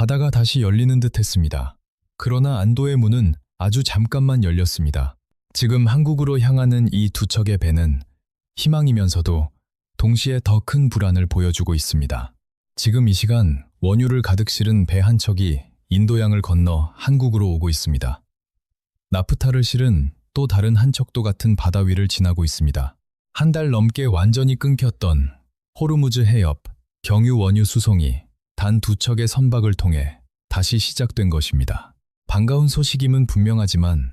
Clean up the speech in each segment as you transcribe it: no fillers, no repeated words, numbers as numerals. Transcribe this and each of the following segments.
바다가 다시 열리는 듯 했습니다. 그러나 안도의 문은 아주 잠깐만 열렸습니다. 지금 한국으로 향하는 이 두 척의 배는 희망이면서도 동시에 더 큰 불안을 보여주고 있습니다. 지금 이 시간 원유를 가득 실은 배 한 척이 인도양을 건너 한국으로 오고 있습니다. 나프타를 실은 또 다른 한 척도 같은 바다 위를 지나고 있습니다. 한 달 넘게 완전히 끊겼던 호르무즈 해협, 경유 원유 수송이 단 두 척의 선박을 통해 다시 시작된 것입니다. 반가운 소식임은 분명하지만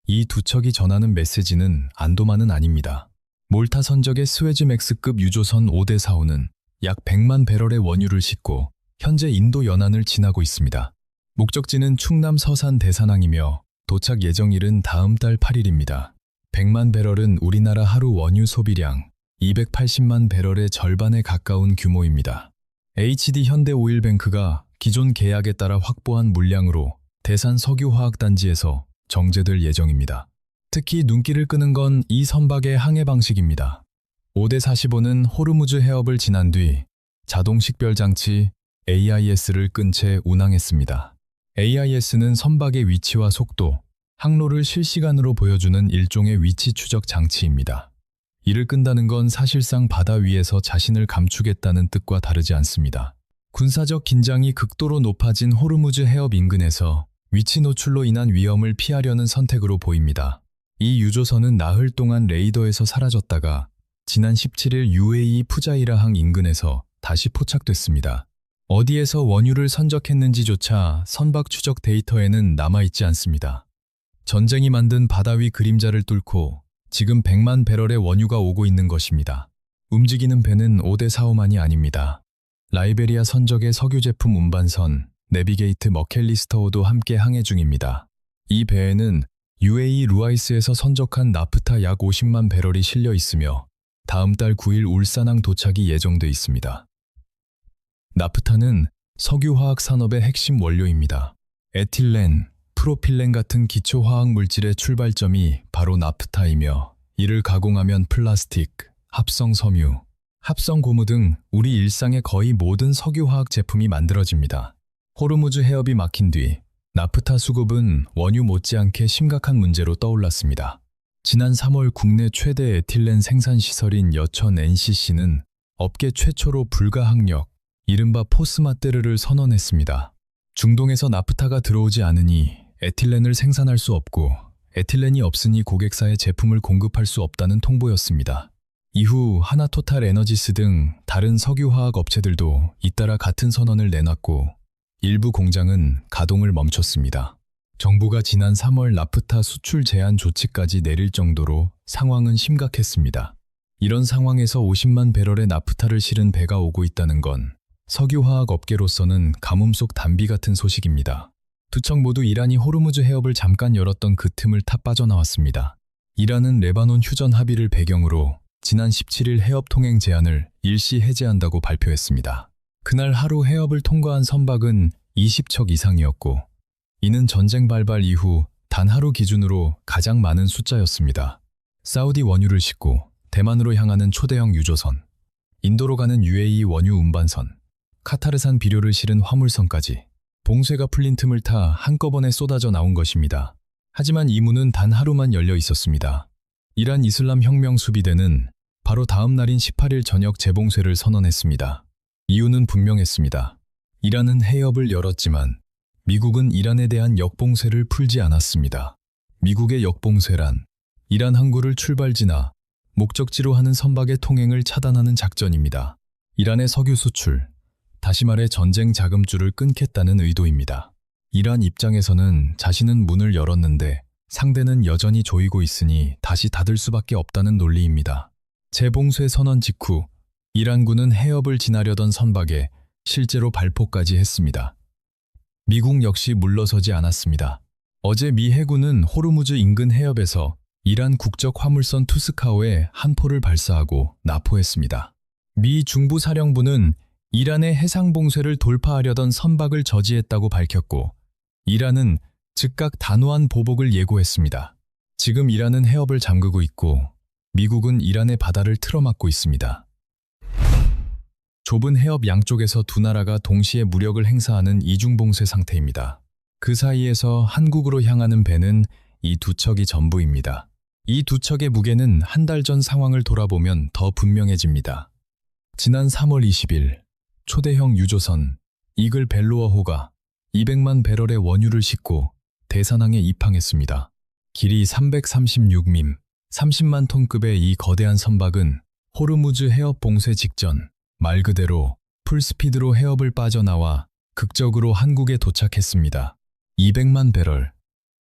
이 두 척이 전하는 메시지는 안도만은 아닙니다. 몰타 선적의 스웨즈맥스급 유조선 5대 4호는 약 100만 배럴의 원유를 싣고 현재 인도 연안을 지나고 있습니다. 목적지는 충남 서산 대산항이며 도착 예정일은 다음 달 8일입니다. 100만 배럴은 우리나라 하루 원유 소비량 280만 배럴의 절반에 가까운 규모입니다. HD 현대오일뱅크가 기존 계약에 따라 확보한 물량으로 대산 석유화학단지에서 정제될 예정입니다. 특히 눈길을 끄는 건 이 선박의 항해 방식입니다. 5대 45는 호르무즈 해협을 지난 뒤 자동 식별 장치 AIS를 끈 채 운항했습니다. AIS는 선박의 위치와 속도, 항로를 실시간으로 보여주는 일종의 위치 추적 장치입니다. 이를 끈다는 건 사실상 바다 위에서 자신을 감추겠다는 뜻과 다르지 않습니다. 군사적 긴장이 극도로 높아진 호르무즈 해협 인근에서 위치 노출로 인한 위험을 피하려는 선택으로 보입니다. 이 유조선은 나흘 동안 레이더에서 사라졌다가 지난 17일 UAE 푸자이라항 인근에서 다시 포착됐습니다. 어디에서 원유를 선적했는지조차 선박 추적 데이터에는 남아있지 않습니다. 전쟁이 만든 바다 위 그림자를 뚫고 지금 100만 배럴의 원유가 오고 있는 것입니다. 움직이는 배는 5대 4호만이 아닙니다. 라이베리아 선적의 석유 제품 운반선 내비게이트 머켈리스터호도 함께 항해 중입니다. 이 배에는 UAE 루아이스에서 선적한 나프타 약 50만 배럴이 실려 있으며 다음 달 9일 울산항 도착이 예정돼 있습니다. 나프타는 석유화학 산업의 핵심 원료입니다. 에틸렌, 프로필렌 같은 기초화학 물질의 출발점이 바로 나프타이며 이를 가공하면 플라스틱, 합성 섬유, 합성 고무 등 우리 일상의 거의 모든 석유화학 제품이 만들어집니다. 호르무즈 해협이 막힌 뒤 나프타 수급은 원유 못지않게 심각한 문제로 떠올랐습니다. 지난 3월 국내 최대 에틸렌 생산시설인 여천 NCC는 업계 최초로 불가항력, 이른바 포스마테르를 선언했습니다. 중동에서 나프타가 들어오지 않으니 에틸렌을 생산할 수 없고 에틸렌이 없으니 고객사에 제품을 공급할 수 없다는 통보였습니다. 이후 하나토탈 에너지스 등 다른 석유화학 업체들도 잇따라 같은 선언을 내놨고 일부 공장은 가동을 멈췄습니다. 정부가 지난 3월 나프타 수출 제한 조치까지 내릴 정도로 상황은 심각했습니다. 이런 상황에서 50만 배럴의 나프타를 실은 배가 오고 있다는 건 석유화학 업계로서는 가뭄 속 단비 같은 소식입니다. 두 척 모두 이란이 호르무즈 해협을 잠깐 열었던 그 틈을 타 빠져나왔습니다. 이란은 레바논 휴전 합의를 배경으로 지난 17일 해협 통행 제한을 일시 해제한다고 발표했습니다. 그날 하루 해협을 통과한 선박은 20척 이상이었고 이는 전쟁 발발 이후 단 하루 기준으로 가장 많은 숫자였습니다. 사우디 원유를 싣고 대만으로 향하는 초대형 유조선, 인도로 가는 UAE 원유 운반선, 카타르산 비료를 실은 화물선까지 봉쇄가 풀린 틈을 타 한꺼번에 쏟아져 나온 것입니다. 하지만 이 문은 단 하루만 열려 있었습니다. 이란 이슬람 혁명 수비대는 바로 다음 날인 18일 저녁 재봉쇄를 선언했습니다. 이유는 분명했습니다. 이란은 해협을 열었지만 미국은 이란에 대한 역봉쇄를 풀지 않았습니다. 미국의 역봉쇄란 이란 항구를 출발지나 목적지로 하는 선박의 통행을 차단하는 작전입니다. 이란의 석유 수출, 다시 말해 전쟁 자금줄을 끊겠다는 의도입니다. 이란 입장에서는 자신은 문을 열었는데 상대는 여전히 조이고 있으니 다시 닫을 수밖에 없다는 논리입니다. 재봉쇄 선언 직후 이란군은 해협을 지나려던 선박에 실제로 발포까지 했습니다. 미국 역시 물러서지 않았습니다. 어제 미 해군은 호르무즈 인근 해협에서 이란 국적 화물선 투스카호에 한 포를 발사하고 납포했습니다. 미 중부사령부는 이란의 해상 봉쇄를 돌파하려던 선박을 저지했다고 밝혔고 이란은 즉각 단호한 보복을 예고했습니다. 지금 이란은 해협을 잠그고 있고 미국은 이란의 바다를 틀어막고 있습니다. 좁은 해협 양쪽에서 두 나라가 동시에 무력을 행사하는 이중봉쇄 상태입니다. 그 사이에서 한국으로 향하는 배는 이 두 척이 전부입니다. 이 두 척의 무게는 한 달 전 상황을 돌아보면 더 분명해집니다. 지난 3월 20일 초대형 유조선 이글 벨로어호가 200만 배럴의 원유를 싣고 대산항에 입항했습니다. 길이 336밈, 30만 톤급의 이 거대한 선박은 호르무즈 해협 봉쇄 직전 말 그대로 풀스피드로 해협을 빠져나와 극적으로 한국에 도착했습니다. 200만 배럴.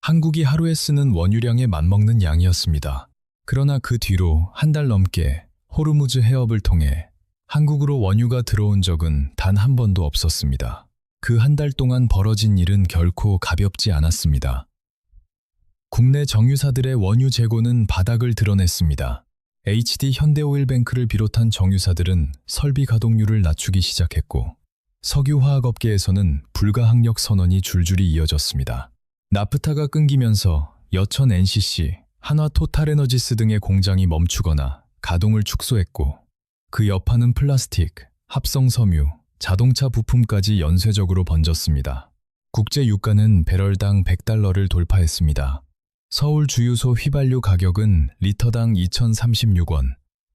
한국이 하루에 쓰는 원유량에 맞먹는 양이었습니다. 그러나 그 뒤로 한 달 넘게 호르무즈 해협을 통해 한국으로 원유가 들어온 적은 단 한 번도 없었습니다. 그 한 달 동안 벌어진 일은 결코 가볍지 않았습니다. 국내 정유사들의 원유 재고는 바닥을 드러냈습니다. HD 현대오일뱅크를 비롯한 정유사들은 설비 가동률을 낮추기 시작했고 석유화학업계에서는 불가항력 선언이 줄줄이 이어졌습니다. 나프타가 끊기면서 여천 NCC, 한화토탈에너지스 등의 공장이 멈추거나 가동을 축소했고 그 여파는 플라스틱, 합성섬유, 자동차 부품까지 연쇄적으로 번졌습니다. 국제 유가는 배럴당 $100를 돌파했습니다. 서울 주유소 휘발유 가격은 리터당 2,036원,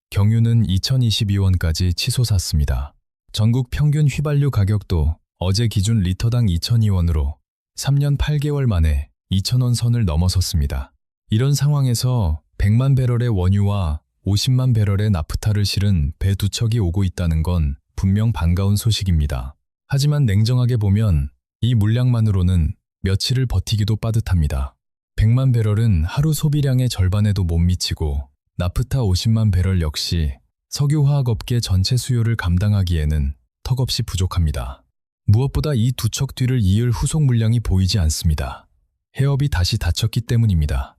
경유는 2,022원까지 치솟았습니다. 전국 평균 휘발유 가격도 어제 기준 리터당 2,002원으로 3년 8개월 만에 2,000원 선을 넘어섰습니다. 이런 상황에서 100만 배럴의 원유와 50만 배럴의 나프타를 실은 배 두 척이 오고 있다는 건 분명 반가운 소식입니다. 하지만 냉정하게 보면 이 물량만으로는 며칠을 버티기도 빠듯합니다. 100만 배럴은 하루 소비량의 절반에도 못 미치고 나프타 50만 배럴 역시 석유화학업계 전체 수요를 감당하기에는 턱없이 부족합니다. 무엇보다 이 두 척 뒤를 이을 후속 물량이 보이지 않습니다. 해협이 다시 닫혔기 때문입니다.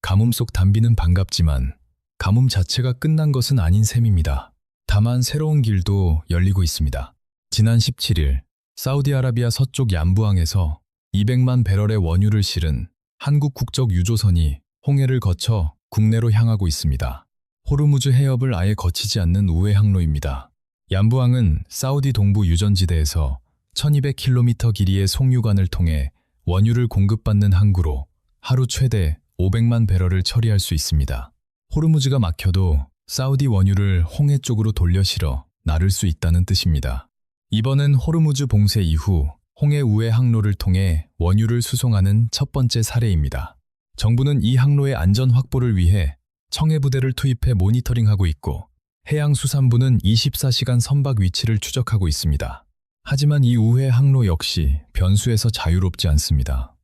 가뭄 속 단비는 반갑지만 가뭄 자체가 끝난 것은 아닌 셈입니다. 다만 새로운 길도 열리고 있습니다. 지난 17일 사우디아라비아 서쪽 얀부항에서 200만 배럴의 원유를 실은 한국 국적 유조선이 홍해를 거쳐 국내로 향하고 있습니다. 호르무즈 해협을 아예 거치지 않는 우회 항로입니다. 얀부항은 사우디 동부 유전지대에서 1200km 길이의 송유관을 통해 원유를 공급받는 항구로 하루 최대 500만 배럴을 처리할 수 있습니다. 호르무즈가 막혀도 사우디 원유를 홍해 쪽으로 돌려 실어 나를 수 있다는 뜻입니다. 이번은 호르무즈 봉쇄 이후 홍해 우회 항로를 통해 원유를 수송하는 첫 번째 사례입니다. 정부는 이 항로의 안전 확보를 위해 청해부대를 투입해 모니터링하고 있고 해양수산부는 24시간 선박 위치를 추적하고 있습니다. 하지만 이 우회 항로 역시 변수에서 자유롭지 않습니다.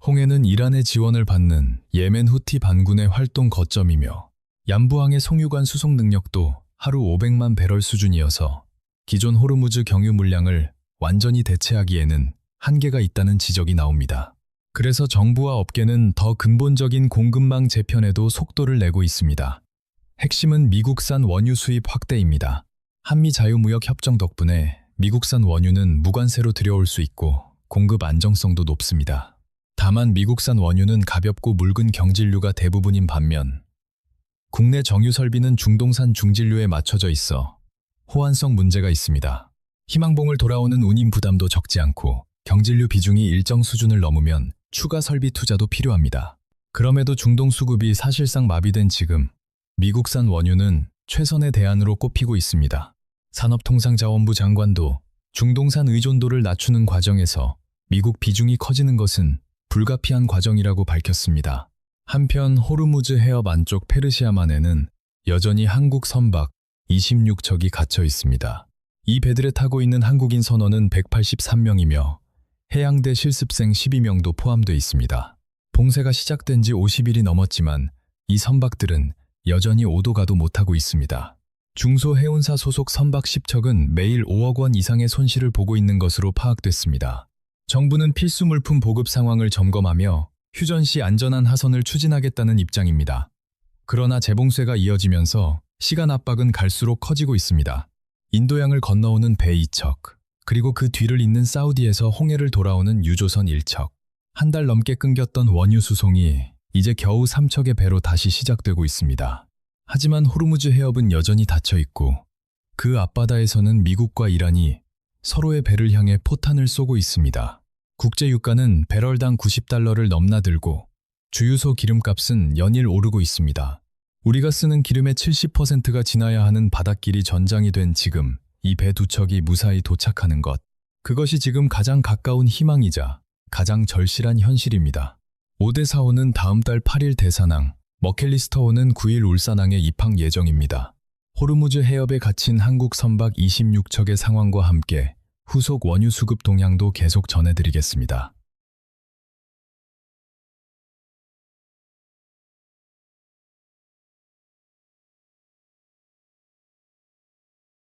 홍해는 이란의 지원을 받는 예멘 후티 반군의 활동 거점이며 얀부항의 송유관 수송 능력도 하루 500만 배럴 수준이어서 기존 호르무즈 경유 물량을 완전히 대체하기에는 한계가 있다는 지적이 나옵니다. 그래서 정부와 업계는 더 근본적인 공급망 재편에도 속도를 내고 있습니다. 핵심은 미국산 원유 수입 확대입니다. 한미 자유무역 협정 덕분에 미국산 원유는 무관세로 들여올 수 있고 공급 안정성도 높습니다. 다만 미국산 원유는 가볍고 묽은 경질류가 대부분인 반면 국내 정유 설비는 중동산 중진류에 맞춰져 있어 호환성 문제가 있습니다. 희망봉을 돌아오는 운임 부담도 적지 않고 경질류 비중이 일정 수준을 넘으면 추가 설비 투자도 필요합니다. 그럼에도 중동 수급이 사실상 마비된 지금 미국산 원유는 최선의 대안으로 꼽히고 있습니다. 산업통상자원부 장관도 중동산 의존도를 낮추는 과정에서 미국 비중이 커지는 것은 불가피한 과정이라고 밝혔습니다. 한편 호르무즈 해협 안쪽 페르시아만에는 여전히 한국 선박 26척이 갇혀 있습니다. 이 배들에 타고 있는 한국인 선원은 183명이며 해양대 실습생 12명도 포함되어 있습니다. 봉쇄가 시작된 지 50일이 넘었지만 이 선박들은 여전히 오도 가도 못하고 있습니다. 중소해운사 소속 선박 10척은 매일 5억 원 이상의 손실을 보고 있는 것으로 파악됐습니다. 정부는 필수 물품 보급 상황을 점검하며 휴전 시 안전한 하선을 추진하겠다는 입장입니다. 그러나 재봉쇄가 이어지면서 시간 압박은 갈수록 커지고 있습니다. 인도양을 건너오는 배 2척, 그리고 그 뒤를 잇는 사우디에서 홍해를 돌아오는 유조선 1척. 한 달 넘게 끊겼던 원유 수송이 이제 겨우 3척의 배로 다시 시작되고 있습니다. 하지만 호르무즈 해협은 여전히 닫혀 있고 그 앞바다에서는 미국과 이란이 서로의 배를 향해 포탄을 쏘고 있습니다. 국제 유가는 배럴당 90달러를 넘나들고 주유소 기름값은 연일 오르고 있습니다. 우리가 쓰는 기름의 70%가 지나야 하는 바닷길이 전장이 된 지금 이 배 두 척이 무사히 도착하는 것. 그것이 지금 가장 가까운 희망이자 가장 절실한 현실입니다. 오데사호는 다음 달 8일 대사낭, 머켈리스터호는 9일 울산항에 입항 예정입니다. 호르무즈 해협에 갇힌 한국 선박 26척의 상황과 함께 후속 원유 수급 동향도 계속 전해드리겠습니다.